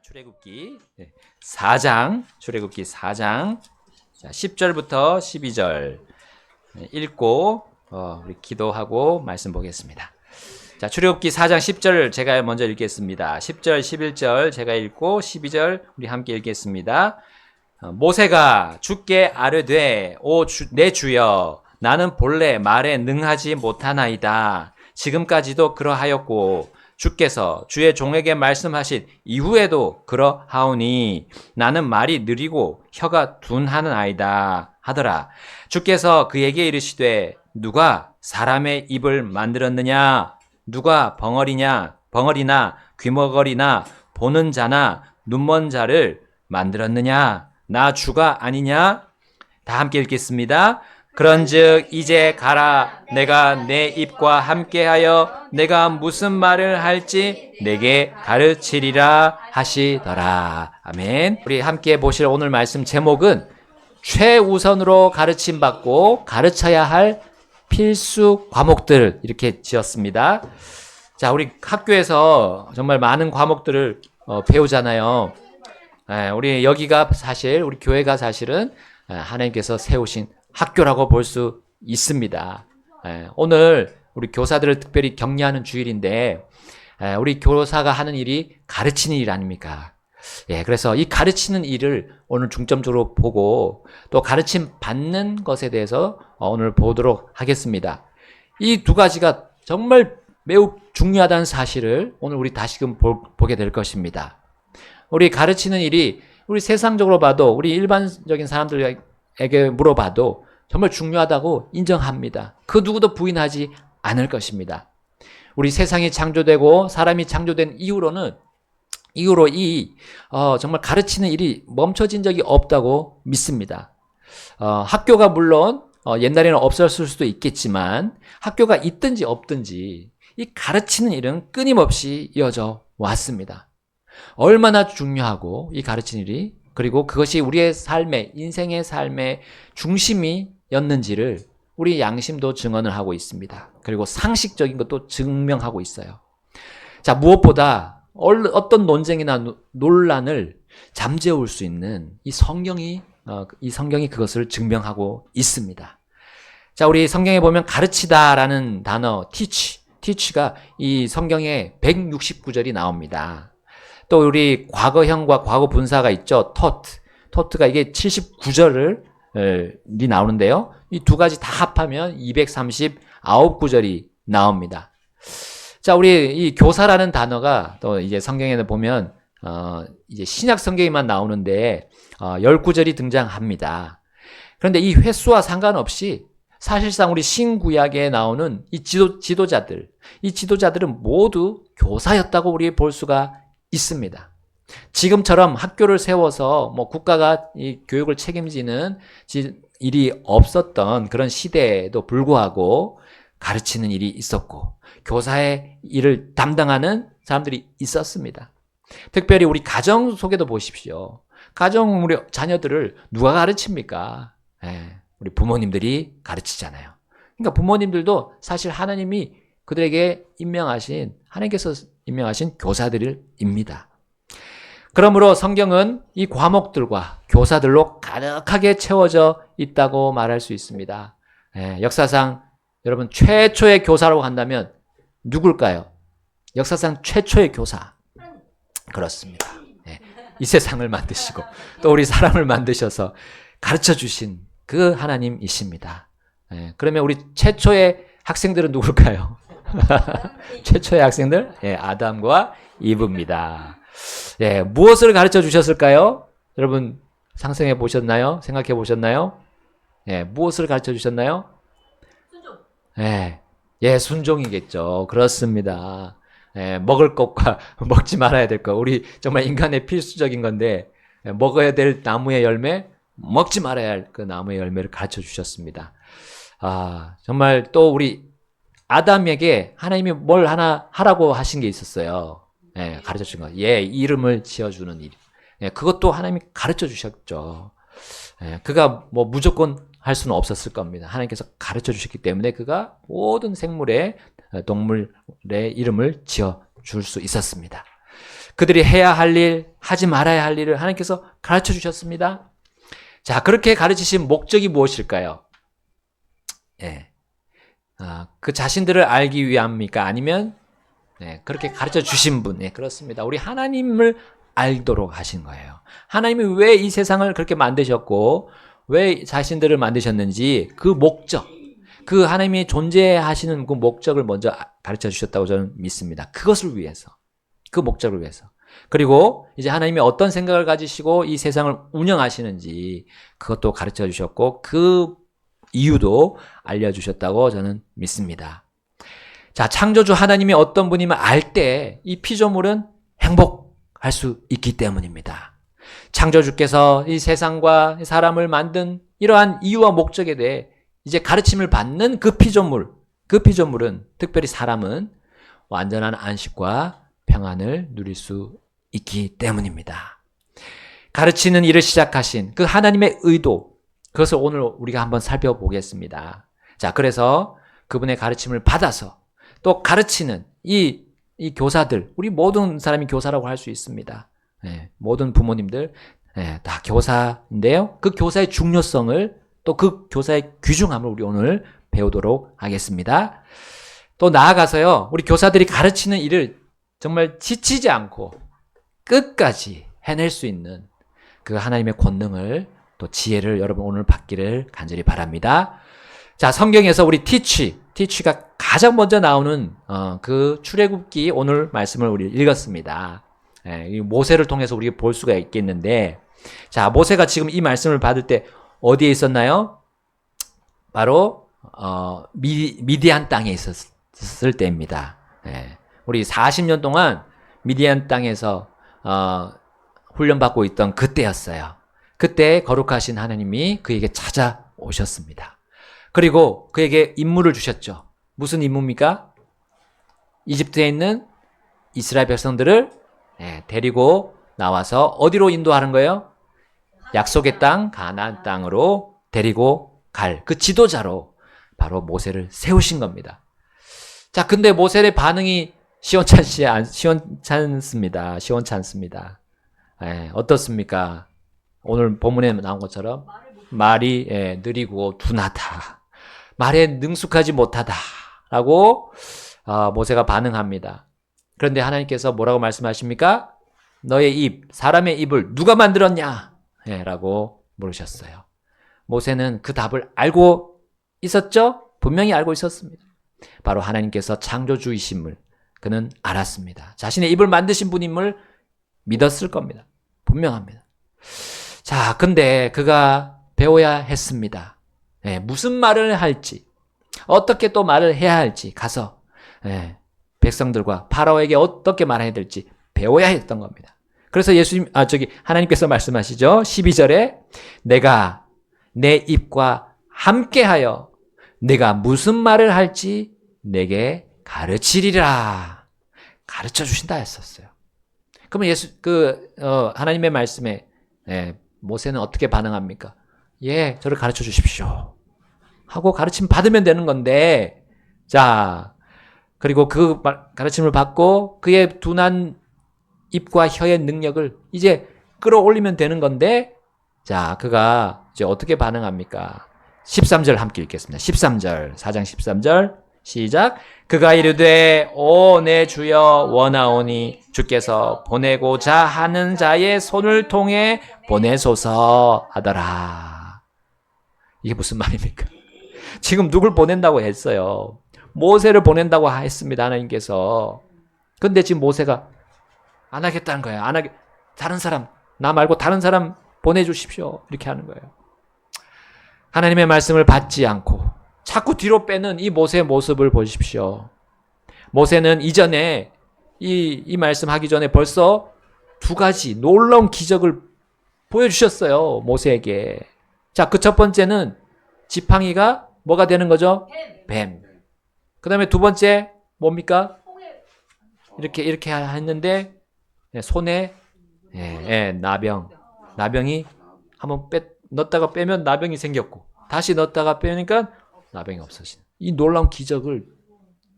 출애굽기 4장, 출애굽기 4장 10절부터 12절 읽고 우리 기도하고 말씀 보겠습니다. 자, 출애굽기 4장 10절 제가 먼저 읽겠습니다. 10절, 11절 제가 읽고 12절 우리 함께 읽겠습니다. 모세가 주께 아뢰되 내 주여 나는 본래 말에 능하지 못하나이다. 지금까지도 그러하였고 주께서 주의 종에게 말씀하신 이후에도 그러하오니 나는 말이 느리고 혀가 둔하는 아이다 하더라. 주께서 그에게 이르시되 누가 사람의 입을 만들었느냐? 누가 벙어리나 귀머거리나 보는 자나 눈먼 자를 만들었느냐? 나 주가 아니냐? 다 함께 읽겠습니다. 그런즉 이제 가라. 내가 내 입과 함께하여 내가 무슨 말을 할지 내게 가르치리라 하시더라. 아멘. 우리 함께 보실 오늘 말씀 제목은 최우선으로 가르침받고 가르쳐야 할 필수 과목들 이렇게 지었습니다. 자, 우리 학교에서 정말 많은 과목들을 배우잖아요. 우리 여기가 사실 우리 교회가 사실은 하나님께서 세우신 학교라고 볼 수 있습니다. 오늘 우리 교사들을 특별히 격려하는 주일인데 우리 교사가 하는 일이 가르치는 일 아닙니까? 그래서 이 가르치는 일을 오늘 중점적으로 보고 또 가르침 받는 것에 대해서 오늘 보도록 하겠습니다. 이 두 가지가 정말 매우 중요하다는 사실을 오늘 우리 다시금 보게 될 것입니다. 우리 가르치는 일이 우리 세상적으로 봐도 우리 일반적인 사람들에게 물어봐도 정말 중요하다고 인정합니다. 그 누구도 부인하지 않을 것입니다. 우리 세상이 창조되고 사람이 창조된 이후로 정말 가르치는 일이 멈춰진 적이 없다고 믿습니다. 학교가 물론 옛날에는 없었을 수도 있겠지만 학교가 있든지 없든지 이 가르치는 일은 끊임없이 이어져 왔습니다. 얼마나 중요하고 이 가르치는 일이 그리고 그것이 우리의 삶의 인생의 삶의 중심이었는지를 우리 양심도 증언을 하고 있습니다. 그리고 상식적인 것도 증명하고 있어요. 자, 무엇보다 어떤 논쟁이나 논란을 잠재울 수 있는 이 성경이 그것을 증명하고 있습니다. 자, 우리 성경에 보면 가르치다라는 단어 teach가 이 성경에 169절이 나옵니다. 또 우리 과거형과 과거 분사가 있죠. taught. 가 이게 79절이 나오는데요. 이 두 가지 다 합하면 239구절이 나옵니다. 자, 우리 이 교사라는 단어가 또 이제 성경에는 보면 이제 신약 성경에만 나오는데 19절이 등장합니다. 그런데 이 횟수와 상관없이 사실상 우리 신구약에 나오는 이 지도자들은 모두 교사였다고 우리 볼 수가 있습니다. 지금처럼 학교를 세워서 국가가 이 교육을 책임지는 일이 없었던 그런 시대에도 불구하고 가르치는 일이 있었고 교사의 일을 담당하는 사람들이 있었습니다. 특별히 우리 가정 속에도 보십시오. 가정 우리 자녀들을 누가 가르칩니까? 우리 부모님들이 가르치잖아요. 그러니까 부모님들도 사실 하나님이 그들에게 하나님께서 임명하신 교사들입니다. 그러므로 성경은 이 과목들과 교사들로 가득하게 채워져 있다고 말할 수 있습니다. 역사상 여러분 최초의 교사라고 한다면 누굴까요? 역사상 최초의 교사. 그렇습니다. 이 세상을 만드시고 또 우리 사람을 만드셔서 가르쳐 주신 그 하나님이십니다. 그러면 우리 최초의 학생들은 누굴까요? 최초의 학생들? 아담과 이브입니다. 무엇을 가르쳐 주셨을까요? 여러분 상상해 보셨나요? 생각해 보셨나요? 무엇을 가르쳐 주셨나요? 순종. 순종이겠죠. 그렇습니다. 먹을 것과 먹지 말아야 될 것. 우리 정말 인간의 필수적인 건데 먹어야 될 나무의 열매, 먹지 말아야 할 그 나무의 열매를 가르쳐 주셨습니다. 정말 또 우리 아담에게 하나님이 뭘 하나 하라고 하신 게 있었어요. 가르쳐 주신 거. 이름을 지어주는 일. 그것도 하나님이 가르쳐 주셨죠. 그가 무조건 할 수는 없었을 겁니다. 하나님께서 가르쳐 주셨기 때문에 그가 모든 생물의 동물의 이름을 지어 줄 수 있었습니다. 그들이 해야 할 일, 하지 말아야 할 일을 하나님께서 가르쳐 주셨습니다. 자, 그렇게 가르치신 목적이 무엇일까요? 예. 그 자신들을 알기 위함입니까? 아니면 그렇게 가르쳐 주신 분, 그렇습니다. 우리 하나님을 알도록 하신 거예요. 하나님이 왜 이 세상을 그렇게 만드셨고 왜 자신들을 만드셨는지 그 목적, 그 하나님이 존재하시는 그 목적을 먼저 가르쳐 주셨다고 저는 믿습니다. 그것을 위해서, 그 목적을 위해서. 그리고 이제 하나님이 어떤 생각을 가지시고 이 세상을 운영하시는지 그것도 가르쳐 주셨고 그 이유도 알려주셨다고 저는 믿습니다. 자, 창조주 하나님이 어떤 분임을 알 때 이 피조물은 행복할 수 있기 때문입니다. 창조주께서 이 세상과 사람을 만든 이러한 이유와 목적에 대해 이제 가르침을 받는 그 피조물은, 특별히 사람은 완전한 안식과 평안을 누릴 수 있기 때문입니다. 가르치는 일을 시작하신 그 하나님의 의도, 그것을 오늘 우리가 한번 살펴보겠습니다. 자, 그래서 그분의 가르침을 받아서 또 가르치는 이 교사들, 우리 모든 사람이 교사라고 할 수 있습니다. 모든 부모님들 다 교사인데요. 그 교사의 중요성을 또 그 교사의 귀중함을 우리 오늘 배우도록 하겠습니다. 또 나아가서요, 우리 교사들이 가르치는 일을 정말 지치지 않고 끝까지 해낼 수 있는 그 하나님의 권능을 또 지혜를 여러분 오늘 받기를 간절히 바랍니다. 자, 성경에서 우리 티치가 가장 먼저 나오는 그 출애굽기 오늘 말씀을 우리 읽었습니다. 이 모세를 통해서 우리가 볼 수가 있겠는데, 자, 모세가 지금 이 말씀을 받을 때 어디에 있었나요? 바로 미디안 땅에 있었을 때입니다. 우리 40년 동안 미디안 땅에서 훈련받고 있던 그때였어요. 그때 거룩하신 하나님이 그에게 찾아오셨습니다. 그리고 그에게 임무를 주셨죠. 무슨 임무입니까? 이집트에 있는 이스라엘 백성들을 데리고 나와서 어디로 인도하는 거예요? 약속의 땅, 가나안 땅으로 데리고 갈 그 지도자로 바로 모세를 세우신 겁니다. 자, 근데 모세의 반응이 시원찮습니다. 어떻습니까? 오늘 본문에 나온 것처럼 말이 느리고 둔하다. 말에 능숙하지 못하다라고 모세가 반응합니다. 그런데 하나님께서 뭐라고 말씀하십니까? 너의 입, 사람의 입을 누가 만들었냐? 라고 물으셨어요. 모세는 그 답을 알고 있었죠? 분명히 알고 있었습니다. 바로 하나님께서 창조주이심을 그는 알았습니다. 자신의 입을 만드신 분임을 믿었을 겁니다. 분명합니다. 자, 근데 그가 배워야 했습니다. 무슨 말을 할지, 어떻게 또 말을 해야 할지 가서 백성들과 파라오에게 어떻게 말해야 될지 배워야 했던 겁니다. 그래서 하나님께서 말씀하시죠. 12절에 내가 내 입과 함께하여 내가 무슨 말을 할지 내게 가르치리라. 가르쳐 주신다 했었어요. 그러면 하나님의 말씀에 모세는 어떻게 반응합니까? 저를 가르쳐 주십시오. 하고 가르침 받으면 되는 건데, 자, 그리고 그 가르침을 받고 그의 둔한 입과 혀의 능력을 이제 끌어올리면 되는 건데, 자, 그가 이제 어떻게 반응합니까? 13절 함께 읽겠습니다. 13절, 4장 13절, 시작. 그가 이르되, 오, 내 주여 원하오니 주께서 보내고자 하는 자의 손을 통해 보내소서 하더라. 이게 무슨 말입니까? 지금 누굴 보낸다고 했어요? 모세를 보낸다고 했습니다, 하나님께서. 근데 지금 모세가 안 하겠다는 거예요. 다른 사람, 나 말고 다른 사람 보내주십시오. 이렇게 하는 거예요. 하나님의 말씀을 받지 않고 자꾸 뒤로 빼는 이 모세의 모습을 보십시오. 모세는 이전에 이 말씀하기 전에 벌써 두 가지 놀라운 기적을 보여주셨어요. 모세에게. 자, 그 첫 번째는 지팡이가 뭐가 되는 거죠? 뱀. 그 다음에 두 번째 뭡니까? 이렇게 했는데 손에 나병이 한번 넣었다가 빼면 나병이 생겼고 다시 넣었다가 빼니까 나병이 없어진 이 놀라운 기적을,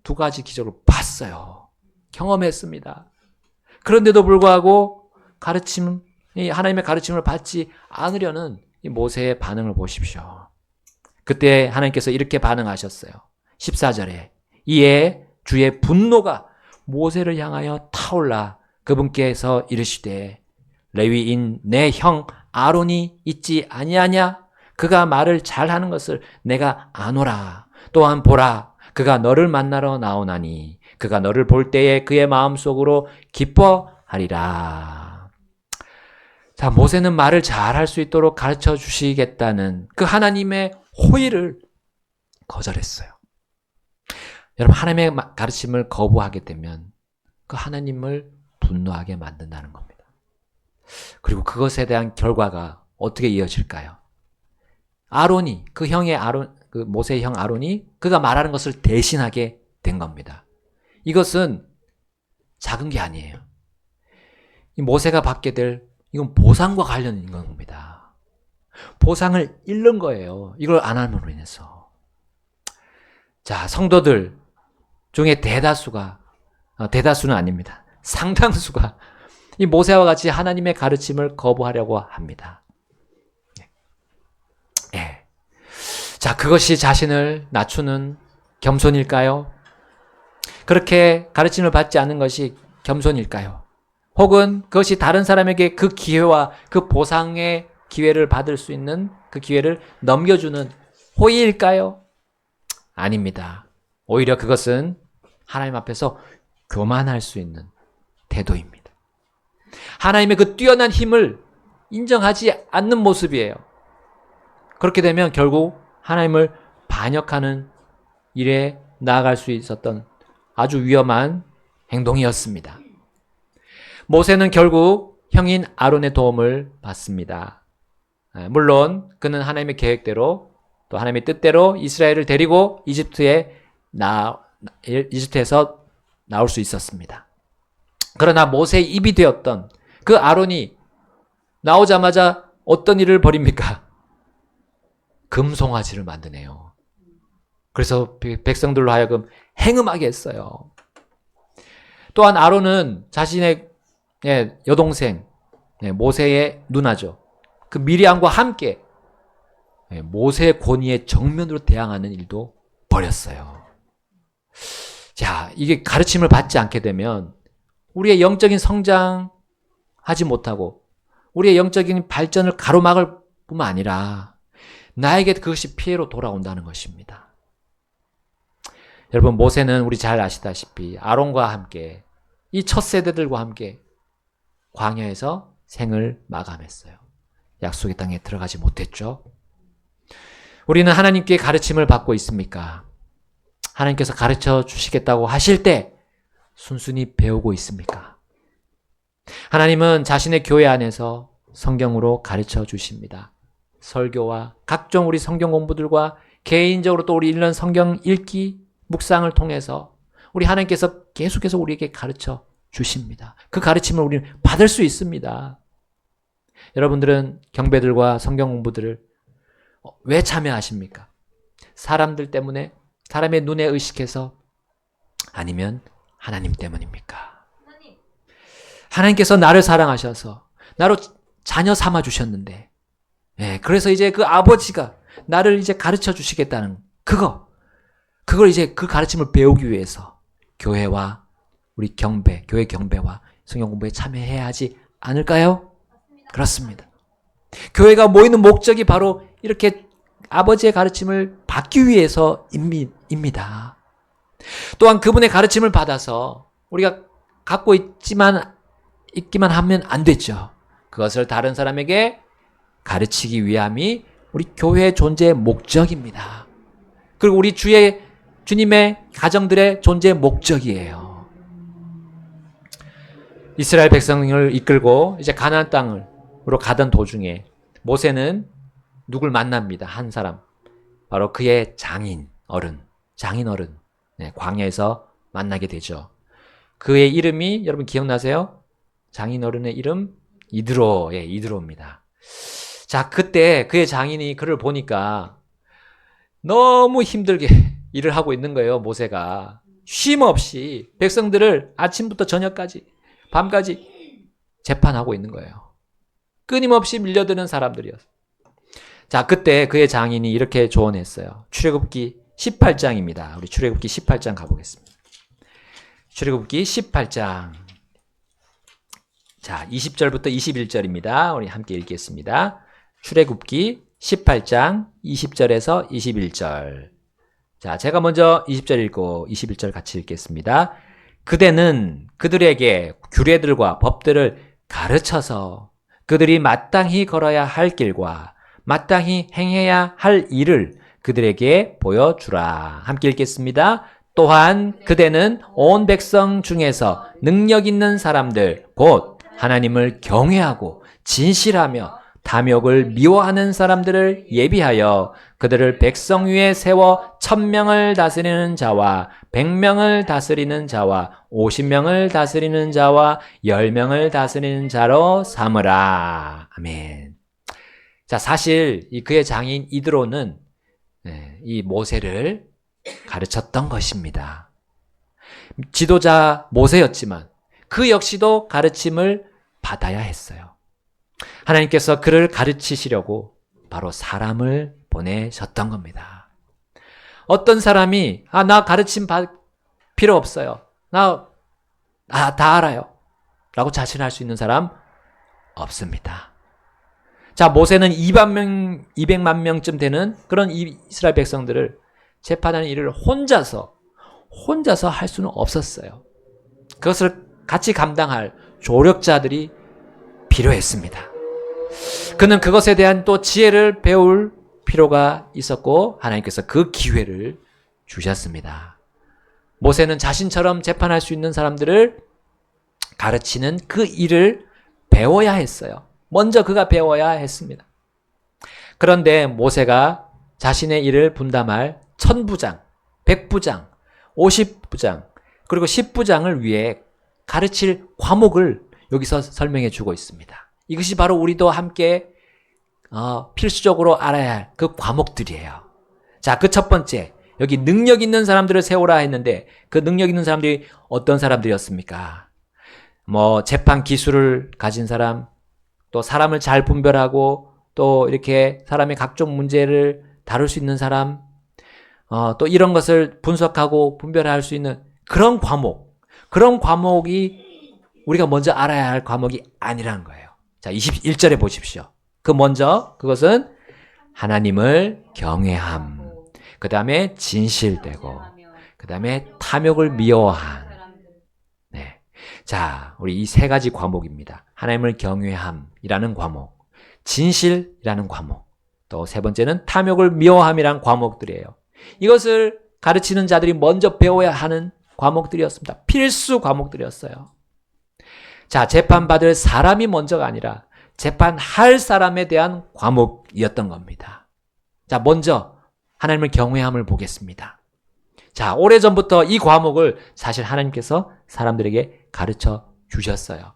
두 가지 기적을 봤어요. 경험했습니다. 그런데도 불구하고 이 하나님의 가르침을 받지 않으려는 이 모세의 반응을 보십시오. 그때 하나님께서 이렇게 반응하셨어요. 14절에 이에 주의 분노가 모세를 향하여 타올라 그분께서 이르시되 레위인 내 형 아론이 있지 아니하냐? 그가 말을 잘하는 것을 내가 아노라. 또한 보라, 그가 너를 만나러 나오나니 그가 너를 볼 때에 그의 마음속으로 기뻐하리라. 자, 모세는 말을 잘할 수 있도록 가르쳐 주시겠다는 그 하나님의 호의를 거절했어요. 여러분, 하나님의 가르침을 거부하게 되면 그 하나님을 분노하게 만든다는 겁니다. 그리고 그것에 대한 결과가 어떻게 이어질까요? 아론이, 그 형의 아론, 그 모세의 형 아론이 그가 말하는 것을 대신하게 된 겁니다. 이것은 작은 게 아니에요. 이 모세가 받게 될 이건 보상과 관련인 겁니다. 보상을 잃는 거예요. 이걸 안 함으로 인해서. 자, 성도들 중에 대다수는 아닙니다. 상당수가 이 모세와 같이 하나님의 가르침을 거부하려고 합니다. 예. 자, 그것이 자신을 낮추는 겸손일까요? 그렇게 가르침을 받지 않는 것이 겸손일까요? 혹은 그것이 다른 사람에게 그 기회와 그 보상의 기회를 받을 수 있는 그 기회를 넘겨주는 호의일까요? 아닙니다. 오히려 그것은 하나님 앞에서 교만할 수 있는 태도입니다. 하나님의 그 뛰어난 힘을 인정하지 않는 모습이에요. 그렇게 되면 결국 하나님을 반역하는 일에 나아갈 수 있었던 아주 위험한 행동이었습니다. 모세는 결국 형인 아론의 도움을 받습니다. 물론 그는 하나님의 계획대로 또 하나님의 뜻대로 이스라엘을 데리고 이집트에서 나올 수 있었습니다. 그러나 모세의 입이 되었던 그 아론이 나오자마자 어떤 일을 벌입니까? 금송아지를 만드네요. 그래서 백성들로 하여금 행음하게 했어요. 또한 아론은 자신의 여동생 모세의 누나죠. 그 미리암과 함께 모세의 권위에 정면으로 대항하는 일도 벌였어요. 자, 이게 가르침을 받지 않게 되면 우리의 영적인 성장하지 못하고 우리의 영적인 발전을 가로막을 뿐만 아니라 나에게 그것이 피해로 돌아온다는 것입니다. 여러분, 모세는 우리 잘 아시다시피 아론과 함께 이 첫 세대들과 함께 광야에서 생을 마감했어요. 약속의 땅에 들어가지 못했죠. 우리는 하나님께 가르침을 받고 있습니까? 하나님께서 가르쳐 주시겠다고 하실 때 순순히 배우고 있습니까? 하나님은 자신의 교회 안에서 성경으로 가르쳐 주십니다. 설교와 각종 우리 성경 공부들과 개인적으로 또 우리 읽는 성경 읽기, 묵상을 통해서 우리 하나님께서 계속해서 우리에게 가르쳐 주십니다. 그 가르침을 우리는 받을 수 있습니다. 여러분들은 경배들과 성경 공부들을 왜 참여하십니까? 사람들 때문에, 사람의 눈에 의식해서, 아니면 하나님 때문입니까? 하나님께서 나를 사랑하셔서 나로 자녀 삼아 주셨는데, 그래서 이제 그 아버지가 나를 이제 가르쳐 주시겠다는 그걸 이제 그 가르침을 배우기 위해서 교회와 우리 교회 경배와 성경 공부에 참여해야 하지 않을까요? 그렇습니다. 교회가 모이는 목적이 바로 이렇게 아버지의 가르침을 받기 위해서입니다. 또한 그분의 가르침을 받아서 우리가 갖고 있기만 하면 안 되죠. 그것을 다른 사람에게 가르치기 위함이 우리 교회의 존재의 목적입니다. 그리고 우리 주님의 가정들의 존재의 목적이에요. 이스라엘 백성을 이끌고 이제 가나안 땅으로 가던 도중에 모세는 누굴 만납니다. 한 사람. 바로 그의 장인 어른. 광야에서 만나게 되죠. 그의 이름이 여러분 기억나세요? 장인 어른의 이름 이드로입니다. 자, 그때 그의 장인이 그를 보니까 너무 힘들게 일을 하고 있는 거예요. 모세가 쉼 없이 백성들을 아침부터 저녁까지 밤까지 재판하고 있는 거예요. 끊임없이 밀려드는 사람들이었어요. 자, 그때 그의 장인이 이렇게 조언했어요. 출애굽기 18장입니다. 우리 출애굽기 18장 가보겠습니다. 출애굽기 18장. 자, 20절부터 21절입니다. 우리 함께 읽겠습니다. 출애굽기 18장 20절에서 21절. 자, 제가 먼저 20절 읽고 21절 같이 읽겠습니다. 그대는 그들에게 규례들과 법들을 가르쳐서 그들이 마땅히 걸어야 할 길과 마땅히 행해야 할 일을 그들에게 보여주라. 함께 읽겠습니다. 또한 그대는 온 백성 중에서 능력 있는 사람들 곧 하나님을 경외하고 진실하며 탐욕을 미워하는 사람들을 예비하여 그들을 백성 위에 세워 1000명을 다스리는 자와 100명을 다스리는 자와 50명을 다스리는 자와 10명을 다스리는 자로 삼으라. 아멘. 자, 사실 그의 장인 이드로는 이 모세를 가르쳤던 것입니다. 지도자 모세였지만 그 역시도 가르침을 받아야 했어요. 하나님께서 그를 가르치시려고 바로 사람을 보내셨던 겁니다. 어떤 사람이 나 가르침 필요 없어요. 나 다 알아요. 라고 자신할 수 있는 사람 없습니다. 자, 모세는 200만 명쯤 되는 그런 이스라엘 백성들을 재판하는 일을 혼자서 할 수는 없었어요. 그것을 같이 감당할 조력자들이 필요했습니다. 그는 그것에 대한 또 지혜를 배울 필요가 있었고 하나님께서 그 기회를 주셨습니다. 모세는 자신처럼 재판할 수 있는 사람들을 가르치는 그 일을 배워야 했어요. 먼저 그가 배워야 했습니다. 그런데 모세가 자신의 일을 분담할 1000부장, 100부장, 50부장, 그리고 10부장을 위해 가르칠 과목을 여기서 설명해 주고 있습니다. 이것이 바로 우리도 함께 필수적으로 알아야 할 그 과목들이에요. 자, 그 첫 번째, 여기 능력 있는 사람들을 세우라 했는데 그 능력 있는 사람들이 어떤 사람들이었습니까? 재판 기술을 가진 사람, 또 사람을 잘 분별하고 또 이렇게 사람의 각종 문제를 다룰 수 있는 사람, 또 이런 것을 분석하고 분별할 수 있는 그런 과목이 우리가 먼저 알아야 할 과목이 아니라는 거예요. 자, 21절에 보십시오. 그것은 하나님을 경외함, 그 다음에 진실되고, 그 다음에 탐욕을 미워한. 네. 자, 우리 이 세 가지 과목입니다. 하나님을 경외함이라는 과목, 진실이라는 과목, 또 세 번째는 탐욕을 미워함이라는 과목들이에요. 이것을 가르치는 자들이 먼저 배워야 하는 과목들이었습니다. 필수 과목들이었어요. 자, 재판받을 사람이 먼저가 아니라 재판할 사람에 대한 과목이었던 겁니다. 자, 먼저 하나님을 경외함을 보겠습니다. 자, 오래전부터 이 과목을 사실 하나님께서 사람들에게 가르쳐 주셨어요.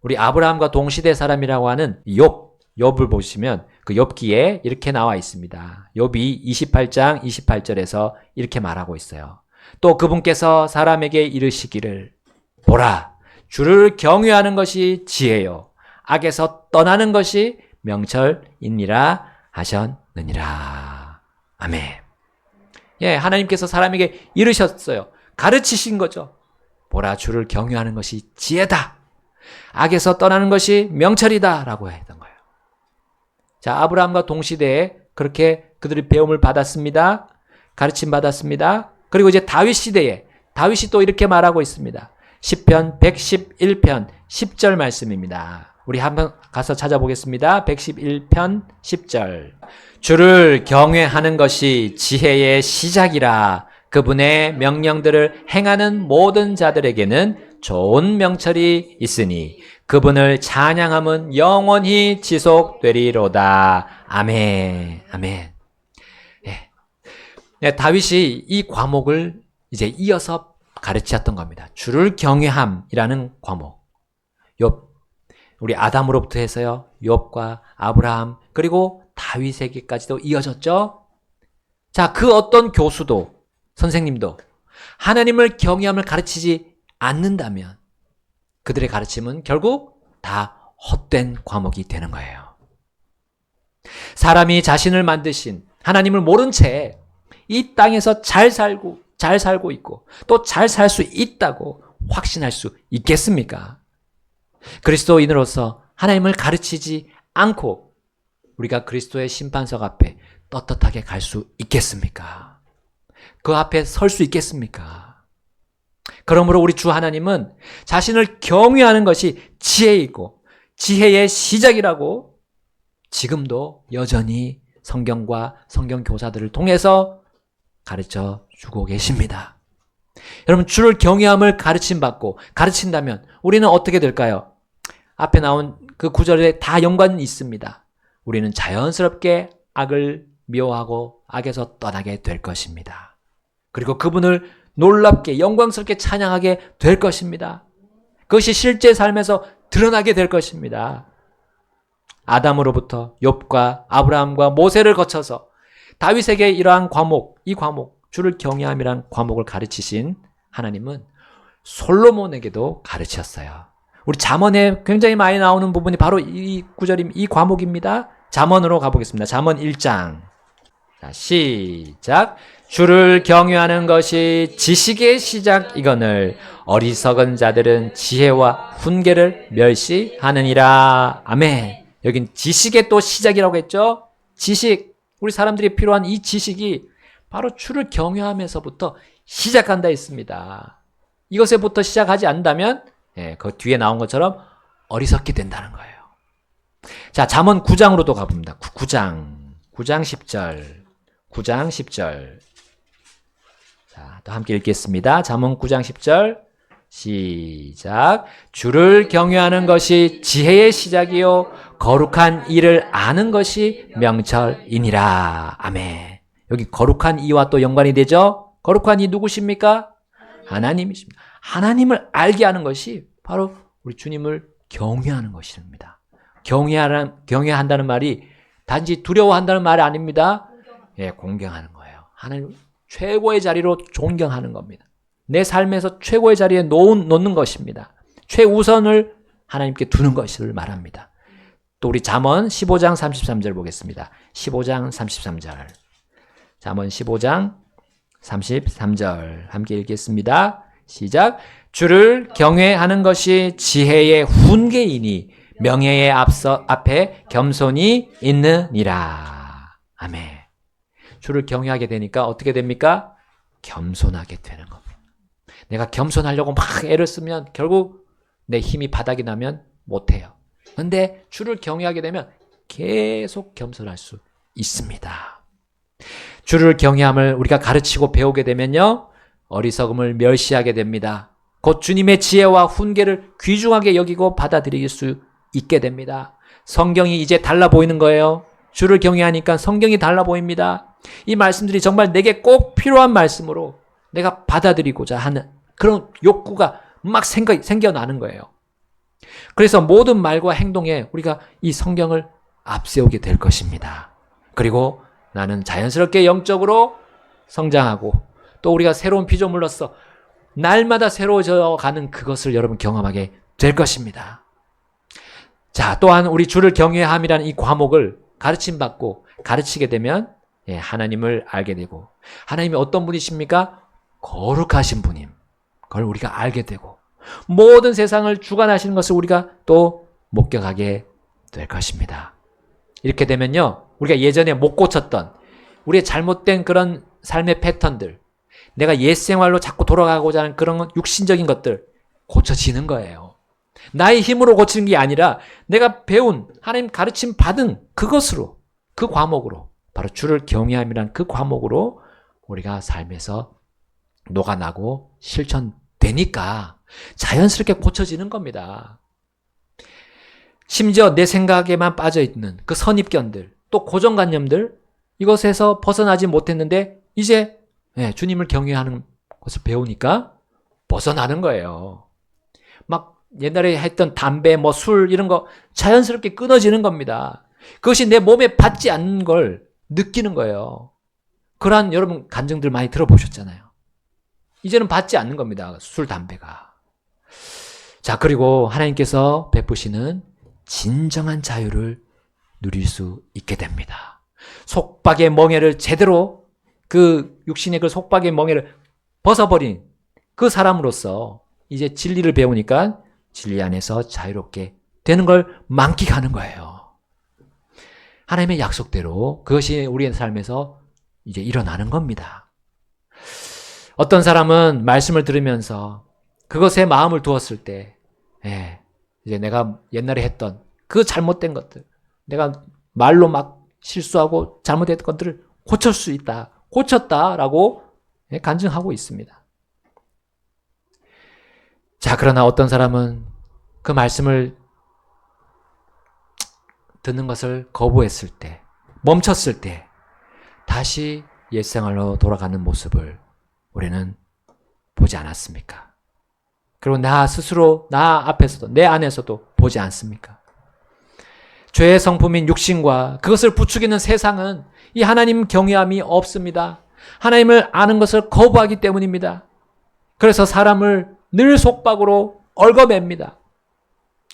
우리 아브라함과 동시대 사람이라고 하는 욥을 보시면 그 욥기에 이렇게 나와 있습니다. 욥이 28장 28절에서 이렇게 말하고 있어요. 또 그분께서 사람에게 이르시기를 보라, 주를 경외하는 것이 지혜요 악에서 떠나는 것이 명철이니라 하셨느니라. 아멘. 예, 하나님께서 사람에게 이르셨어요. 가르치신 거죠. 보라, 주를 경외하는 것이 지혜다. 악에서 떠나는 것이 명철이다. 라고 했던 거예요. 자, 아브라함과 동시대에 그렇게 그들이 배움을 받았습니다. 가르침 받았습니다. 그리고 이제 다윗 시대에 다윗이 또 이렇게 말하고 있습니다. 시편 111편 10절 말씀입니다. 우리 한번 가서 찾아보겠습니다. 111편 10절. 주를 경외하는 것이 지혜의 시작이라. 그분의 명령들을 행하는 모든 자들에게는 좋은 명철이 있으니 그분을 찬양함은 영원히 지속되리로다. 아멘. 아멘. 네, 다윗이 이 과목을 이제 이어서 가르쳤던 겁니다. 주를 경외함이라는 과목. 우리 아담으로부터 해서요. 욥과 아브라함 그리고 다윗에게까지도 이어졌죠. 자, 그 어떤 교수도 선생님도 하나님을 경외함을 가르치지 않는다면 그들의 가르침은 결국 다 헛된 과목이 되는 거예요. 사람이 자신을 만드신 하나님을 모른 채 이 땅에서 잘 살고 있고 또 잘 살 수 있다고 확신할 수 있겠습니까? 그리스도인으로서 하나님을 가르치지 않고 우리가 그리스도의 심판석 앞에 떳떳하게 갈 수 있겠습니까? 그 앞에 설 수 있겠습니까? 그러므로 우리 주 하나님은 자신을 경외하는 것이 지혜이고 지혜의 시작이라고 지금도 여전히 성경과 성경 교사들을 통해서 가르쳐 주고 계십니다. 여러분, 주를 경외함을 가르침받고 가르친다면 우리는 어떻게 될까요? 앞에 나온 그 구절에 다 연관이 있습니다. 우리는 자연스럽게 악을 미워하고 악에서 떠나게 될 것입니다. 그리고 그분을 놀랍게 영광스럽게 찬양하게 될 것입니다. 그것이 실제 삶에서 드러나게 될 것입니다. 아담으로부터 욥과 아브라함과 모세를 거쳐서 다윗에게 이러한 과목, 이 과목, 주를 경외함이란 과목을 가르치신 하나님은 솔로몬에게도 가르쳤어요. 우리 잠언에 굉장히 많이 나오는 부분이 바로 이 구절임, 이 과목입니다. 잠언으로 가보겠습니다. 잠언 1장. 자, 시작. 주를 경외하는 것이 지식의 시작이거늘 어리석은 자들은 지혜와 훈계를 멸시하느니라. 아멘. 여긴 지식의 또 시작이라고 했죠. 지식, 우리 사람들이 필요한 이 지식이 바로 주를 경외하면서부터 시작한다 했습니다. 이것에부터 시작하지 않는다면 그 뒤에 나온 것처럼 어리석게 된다는 거예요. 자, 잠언 9장으로도 가봅니다. 9장 10절. 9장 10절. 자, 또 함께 읽겠습니다. 잠언 9장 10절. 시작. 주를 경외하는 것이 지혜의 시작이요 거룩한 이를 아는 것이 명철이니라. 아멘. 여기 거룩한 이와 또 연관이 되죠? 거룩한 이 누구십니까? 하나님이십니다. 하나님을 알게 하는 것이 바로 우리 주님을 경외하는 것입니다. 경외한다는 말이 단지 두려워한다는 말이 아닙니다. 공경하는 거예요. 하나님 최고의 자리로 존경하는 겁니다. 내 삶에서 최고의 자리에 놓는 것입니다. 최우선을 하나님께 두는 것을 말합니다. 또 우리 잠언 15장 33절 보겠습니다. 15장 33절. 잠언 15장 33절 함께 읽겠습니다. 시작. 주를 경외하는 것이 지혜의 훈계이니 명예의 앞에 겸손이 있느니라. 아멘. 주를 경외하게 되니까 어떻게 됩니까? 겸손하게 되는 겁니다. 내가 겸손하려고 막 애를 쓰면 결국 내 힘이 바닥이 나면 못해요. 그런데 주를 경외하게 되면 계속 겸손할 수 있습니다. 주를 경외함을 우리가 가르치고 배우게 되면요, 어리석음을 멸시하게 됩니다. 곧 주님의 지혜와 훈계를 귀중하게 여기고 받아들일 수 있게 됩니다. 성경이 이제 달라 보이는 거예요. 주를 경외하니까 성경이 달라 보입니다. 이 말씀들이 정말 내게 꼭 필요한 말씀으로 내가 받아들이고자 하는 그런 욕구가 막 생겨나는 거예요. 그래서 모든 말과 행동에 우리가 이 성경을 앞세우게 될 것입니다. 그리고 나는 자연스럽게 영적으로 성장하고 또 우리가 새로운 피조물로서 날마다 새로워져 가는 그것을 여러분 경험하게 될 것입니다. 자, 또한 우리 주를 경외함이라는 이 과목을 가르침받고 가르치게 되면 하나님을 알게 되고, 하나님이 어떤 분이십니까? 거룩하신 분임. 그걸 우리가 알게 되고 모든 세상을 주관하시는 것을 우리가 또 목격하게 될 것입니다. 이렇게 되면요, 우리가 예전에 못 고쳤던 우리의 잘못된 그런 삶의 패턴들, 내가 옛 생활로 자꾸 돌아가고자 하는 그런 육신적인 것들 고쳐지는 거예요. 나의 힘으로 고치는 게 아니라 내가 배운 하나님 가르침 받은 그것으로, 그 과목으로, 바로 주를 경외함이란 그 과목으로 우리가 삶에서 녹아나고 실천되니까 자연스럽게 고쳐지는 겁니다. 심지어 내 생각에만 빠져있는 그 선입견들, 또 고정관념들, 이것에서 벗어나지 못했는데 이제 주님을 경외하는 것을 배우니까 벗어나는 거예요. 막 옛날에 했던 담배, 술 이런 거 자연스럽게 끊어지는 겁니다. 그것이 내 몸에 받지 않는 걸 느끼는 거예요. 그러한 여러분 간증들 많이 들어보셨잖아요. 이제는 받지 않는 겁니다. 술, 담배가. 자, 그리고 하나님께서 베푸시는 진정한 자유를 누릴 수 있게 됩니다. 속박의 멍에를 제대로 그 육신의 그 속박의 멍에를 벗어버린 그 사람으로서 이제 진리를 배우니까 진리 안에서 자유롭게 되는 걸 만끽하는 거예요. 하나님의 약속대로 그것이 우리의 삶에서 이제 일어나는 겁니다. 어떤 사람은 말씀을 들으면서 그것에 마음을 두었을 때, 이제 내가 옛날에 했던 그 잘못된 것들, 내가 말로 막 실수하고 잘못했던 것들을 고칠 수 있다, 고쳤다라고 간증하고 있습니다. 자, 그러나 어떤 사람은 그 말씀을 듣는 것을 거부했을 때, 멈췄을 때, 다시 옛생활로 돌아가는 모습을 우리는 보지 않았습니까? 그리고 나 스스로, 나 앞에서도, 내 안에서도 보지 않습니까? 죄의 성품인 육신과 그것을 부추기는 세상은 이 하나님 경외함이 없습니다. 하나님을 아는 것을 거부하기 때문입니다. 그래서 사람을 늘 속박으로 얽어맵니다.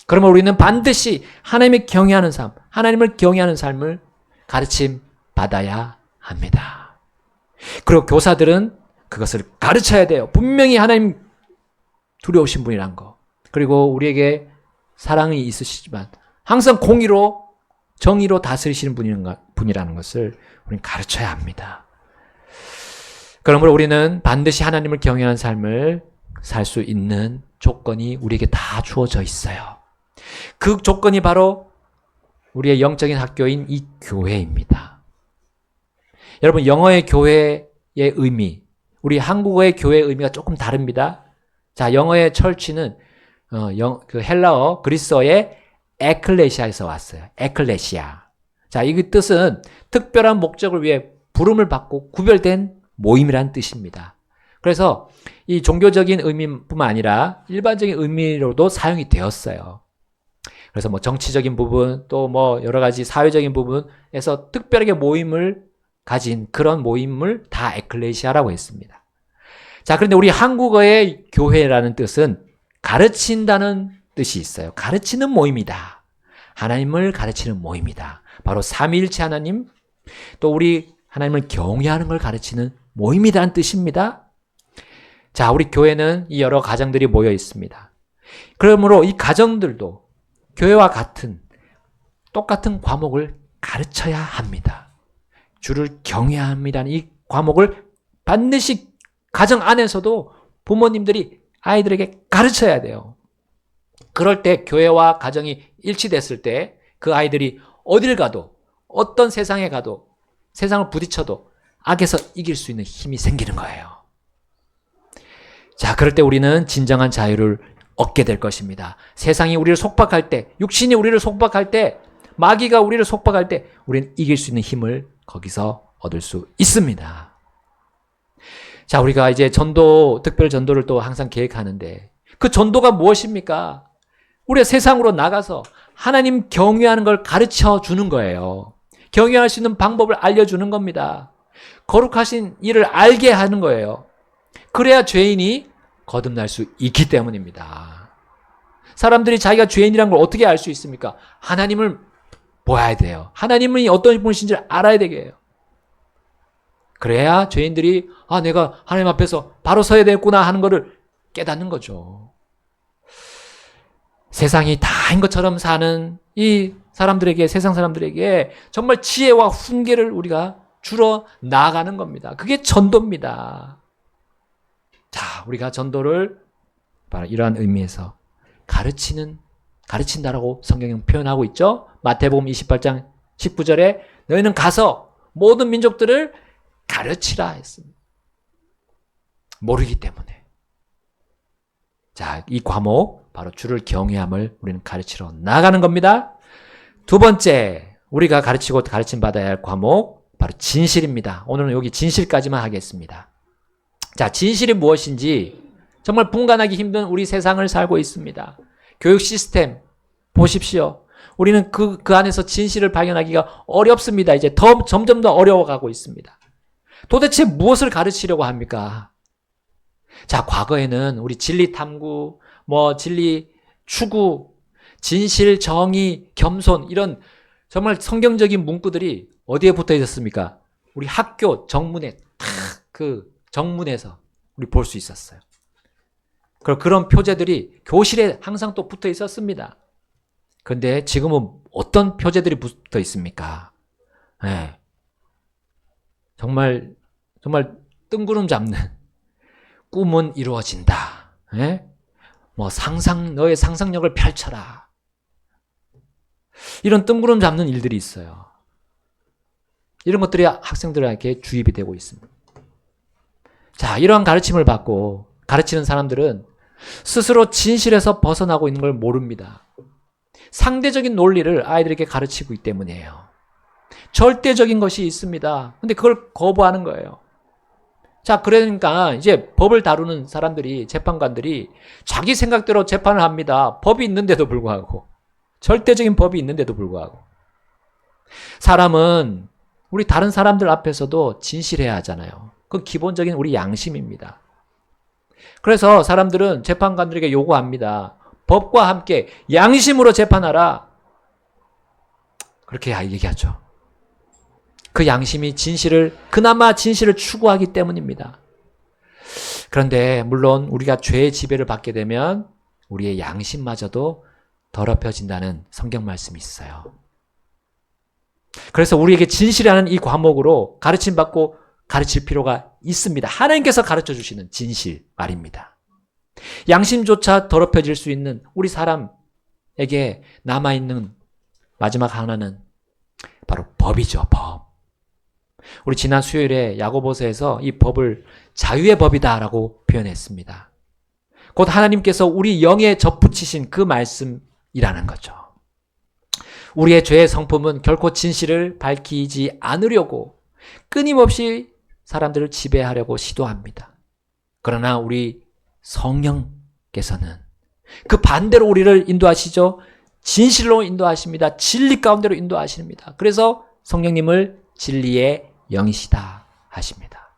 그러면 우리는 반드시 하나님을 경외하는 삶, 하나님을 경외하는 삶을 가르침 받아야 합니다. 그리고 교사들은 그것을 가르쳐야 돼요. 분명히 하나님 두려우신 분이란 거. 그리고 우리에게 사랑이 있으시지만 항상 공의로, 정의로 다스리시는 분이라는 것을 우리는 가르쳐야 합니다. 그러므로 우리는 반드시 하나님을 경외하는 삶을 살 수 있는 조건이 우리에게 다 주어져 있어요. 그 조건이 바로 우리의 영적인 학교인 이 교회입니다. 여러분, 영어의 교회의 의미, 우리 한국어의 교회의 의미가 조금 다릅니다. 자, 영어의 철치는 그 헬라어, 그리스어의 에클레시아에서 왔어요. 에클레시아. 자, 이 뜻은 특별한 목적을 위해 부름을 받고 구별된 모임이라는 뜻입니다. 그래서 이 종교적인 의미뿐만 아니라 일반적인 의미로도 사용이 되었어요. 그래서 뭐 정치적인 부분, 또 뭐 여러 가지 사회적인 부분에서 특별하게 모임을 가진 그런 모임을 다 에클레시아라고 했습니다. 자, 그런데 우리 한국어의 교회라는 뜻은 가르친다는 뜻이 있어요. 가르치는 모임이다. 하나님을 가르치는 모임이다. 바로 삼위일체 하나님, 또 우리 하나님을 경외하는 걸 가르치는 모임이라는 뜻입니다. 자, 우리 교회는 이 여러 가정들이 모여 있습니다. 그러므로 이 가정들도 교회와 똑같은 과목을 가르쳐야 합니다. 주를 경외해야 합니다는 이 과목을 반드시 가정 안에서도 부모님들이 아이들에게 가르쳐야 돼요. 그럴 때 교회와 가정이 일치됐을 때 그 아이들이 어딜 가도, 어떤 세상에 가도, 세상을 부딪혀도 악에서 이길 수 있는 힘이 생기는 거예요. 자, 그럴 때 우리는 진정한 자유를 얻게 될 것입니다. 세상이 우리를 속박할 때, 육신이 우리를 속박할 때, 마귀가 우리를 속박할 때 우리는 이길 수 있는 힘을 거기서 얻을 수 있습니다. 자, 우리가 이제 특별 전도를 또 항상 계획하는데 그 전도가 무엇입니까? 우리가 세상으로 나가서 하나님 경외하는 걸 가르쳐 주는 거예요. 경외할 수 있는 방법을 알려주는 겁니다. 거룩하신 일을 알게 하는 거예요. 그래야 죄인이 거듭날 수 있기 때문입니다. 사람들이 자기가 죄인이라는 걸 어떻게 알 수 있습니까? 하나님을 보아야 돼요. 하나님이 어떤 분이신지를 알아야 되게 해요. 그래야 죄인들이 내가 하나님 앞에서 바로 서야 되겠구나 하는 것을 깨닫는 거죠. 세상이 다인 것처럼 사는 이 사람들에게, 세상 사람들에게 정말 지혜와 훈계를 우리가 주러 나아가는 겁니다. 그게 전도입니다. 자, 우리가 전도를 바로 이러한 의미에서 가르친다라고 성경은 표현하고 있죠. 마태복음 28장 19절에 너희는 가서 모든 민족들을 가르치라 했습니다. 모르기 때문에. 자, 이 과목 바로 주를 경외함을 우리는 가르치러 나가는 겁니다. 두 번째, 우리가 가르치고 가르침 받아야 할 과목 바로 진실입니다. 오늘은 여기 진실까지만 하겠습니다. 자, 진실이 무엇인지 정말 분간하기 힘든 우리 세상을 살고 있습니다. 교육 시스템 보십시오. 우리는 그 안에서 진실을 발견하기가 어렵습니다. 이제 점점 더 어려워가고 있습니다. 도대체 무엇을 가르치려고 합니까? 자, 과거에는 우리 진리 탐구, 진리 추구, 진실, 정의, 겸손 이런 정말 성경적인 문구들이 어디에 붙어 있었습니까? 우리 학교 정문에 탁 그 정문에서 우리 볼 수 있었어요. 그런 표제들이 교실에 항상 또 붙어 있었습니다. 그런데 지금은 어떤 표제들이 붙어 있습니까? 네. 정말 뜬구름 잡는 꿈은 이루어진다. 네? 뭐 너의 상상력을 펼쳐라. 이런 뜬구름 잡는 일들이 있어요. 이런 것들이 학생들에게 주입이 되고 있습니다. 자, 이러한 가르침을 받고 가르치는 사람들은 스스로 진실에서 벗어나고 있는 걸 모릅니다. 상대적인 논리를 아이들에게 가르치고 있기 때문이에요. 절대적인 것이 있습니다. 근데 그걸 거부하는 거예요. 자, 그러니까 이제 법을 다루는 사람들이, 재판관들이 자기 생각대로 재판을 합니다. 법이 있는데도 불구하고. 절대적인 법이 있는데도 불구하고. 사람은 우리 다른 사람들 앞에서도 진실해야 하잖아요. 그건 기본적인 우리 양심입니다. 그래서 사람들은 재판관들에게 요구합니다. 법과 함께 양심으로 재판하라. 그렇게 얘기하죠. 그 양심이 그나마 진실을 추구하기 때문입니다. 그런데 물론 우리가 죄의 지배를 받게 되면 우리의 양심마저도 더럽혀진다는 성경 말씀이 있어요. 그래서 우리에게 진실이라는 이 과목으로 가르침받고 가르칠 필요가 있습니다. 하나님께서 가르쳐 주시는 진실 말입니다. 양심조차 더럽혀질 수 있는 우리 사람에게 남아있는 마지막 하나는 바로 법이죠. 법. 우리 지난 수요일에 야고보서에서 이 법을 자유의 법이다라고 표현했습니다. 곧 하나님께서 우리 영에 접붙이신 그 말씀이라는 거죠. 우리의 죄의 성품은 결코 진실을 밝히지 않으려고 끊임없이 사람들을 지배하려고 시도합니다. 그러나 우리 성령께서는 그 반대로 우리를 인도하시죠. 진실로 인도하십니다. 진리 가운데로 인도하십니다. 그래서 성령님을 진리의 영이시다 하십니다.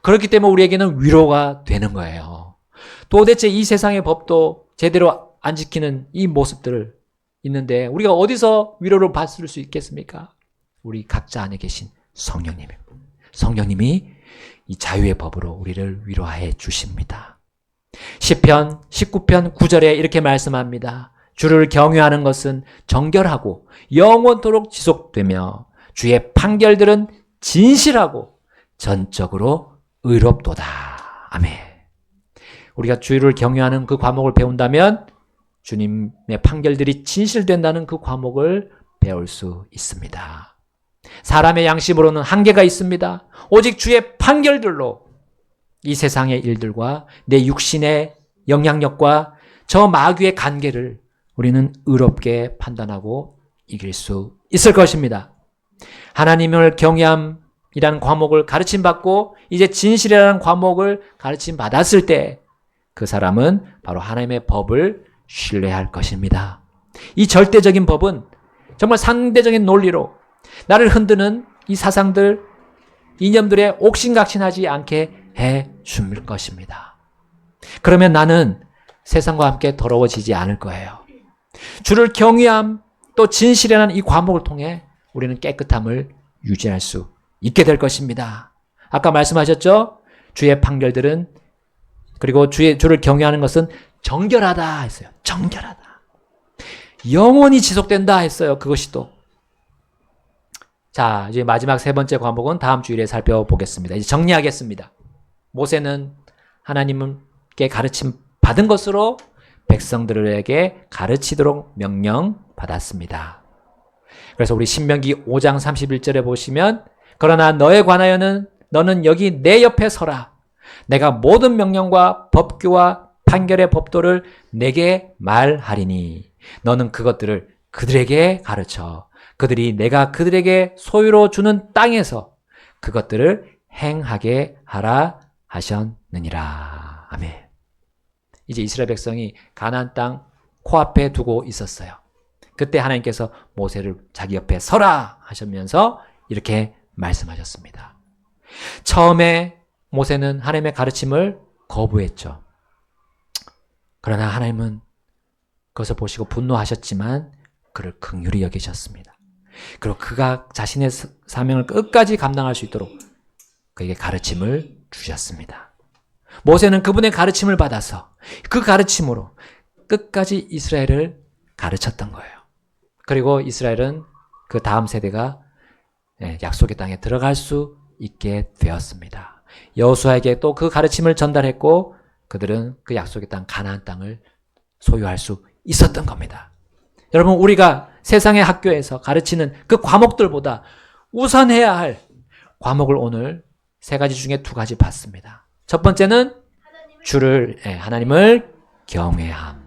그렇기 때문에 우리에게는 위로가 되는 거예요. 도대체 이 세상의 법도 제대로 안 지키는 이 모습들을 있는데 우리가 어디서 위로를 받을 수 있겠습니까? 우리 각자 안에 계신 성령님입니다. 성령님이 이 자유의 법으로 우리를 위로해 주십니다. 시편 19편 9절에 이렇게 말씀합니다. 주를 경외하는 것은 정결하고 영원토록 지속되며 주의 판결들은 진실하고 전적으로 의롭도다. 아멘. 우리가 주를 경외하는 그 과목을 배운다면 주님의 판결들이 진실된다는 그 과목을 배울 수 있습니다. 사람의 양심으로는 한계가 있습니다. 오직 주의 판결들로 이 세상의 일들과 내 육신의 영향력과 저 마귀의 관계를 우리는 의롭게 판단하고 이길 수 있을 것입니다. 하나님을 경외함이라는 과목을 가르침받고 이제 진실이라는 과목을 가르침받았을 때 그 사람은 바로 하나님의 법을 신뢰할 것입니다. 이 절대적인 법은 정말 상대적인 논리로 나를 흔드는 이 사상들, 이념들에 옥신각신하지 않게 해 줄 것입니다. 그러면 나는 세상과 함께 더러워지지 않을 거예요. 주를 경외함 또 진실이라는 이 과목을 통해 우리는 깨끗함을 유지할 수 있게 될 것입니다. 아까 말씀하셨죠? 주의 판결들은 그리고 주를 경외하는 것은 정결하다 했어요. 정결하다. 영원히 지속된다 했어요. 그것이 또. 자, 이제 마지막 세 번째 과목은 다음 주일에 살펴보겠습니다. 이제 정리하겠습니다. 모세는 하나님께 가르침 받은 것으로 백성들에게 가르치도록 명령받았습니다. 그래서 우리 신명기 5장 31절에 보시면 그러나 너에 관하여는 너는 여기 내 옆에 서라. 내가 모든 명령과 법규와 판결의 법도를 내게 말하리니 너는 그것들을 그들에게 가르쳐 그들이 내가 그들에게 소유로 주는 땅에서 그것들을 행하게 하라 하셨느니라. 아멘. 이제 이스라엘 백성이 가나안 땅 코앞에 두고 있었어요. 그때 하나님께서 모세를 자기 옆에 서라 하시면서 이렇게 말씀하셨습니다. 처음에 모세는 하나님의 가르침을 거부했죠. 그러나 하나님은 그것을 보시고 분노하셨지만 그를 긍휼히 여기셨습니다. 그리고 그가 자신의 사명을 끝까지 감당할 수 있도록 그에게 가르침을 주셨습니다. 모세는 그분의 가르침을 받아서 그 가르침으로 끝까지 이스라엘을 가르쳤던 거예요. 그리고 이스라엘은 그 다음 세대가 약속의 땅에 들어갈 수 있게 되었습니다. 여호수아에게 또 그 가르침을 전달했고 그들은 그 약속의 땅 가나안 땅을 소유할 수 있었던 겁니다. 여러분, 우리가 세상의 학교에서 가르치는 그 과목들보다 우선해야 할 과목을 오늘 3가지 중에 2가지 봤습니다. 첫 번째는 하나님을 경외함.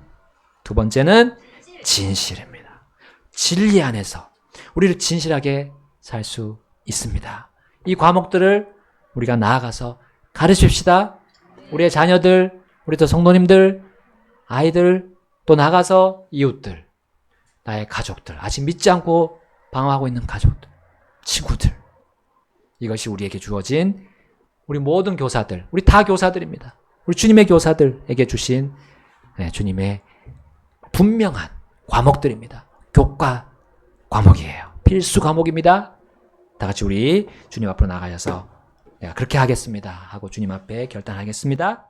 2번째는 진실입니다. 진리 안에서 우리를 진실하게 살 수 있습니다. 이 과목들을 우리가 나아가서 가르칩시다. 우리의 자녀들, 우리 또 성도님들, 아이들, 또 나가서 이웃들, 나의 가족들, 아직 믿지 않고 방황하고 있는 가족들, 친구들. 이것이 우리에게 주어진 우리 모든 교사들, 우리 다 교사들입니다. 우리 주님의 교사들에게 주신 주님의 분명한 과목들입니다. 교과 과목이에요. 필수 과목입니다. 다 같이 우리 주님 앞으로 나가셔서 내가 그렇게 하겠습니다 하고 주님 앞에 결단하겠습니다.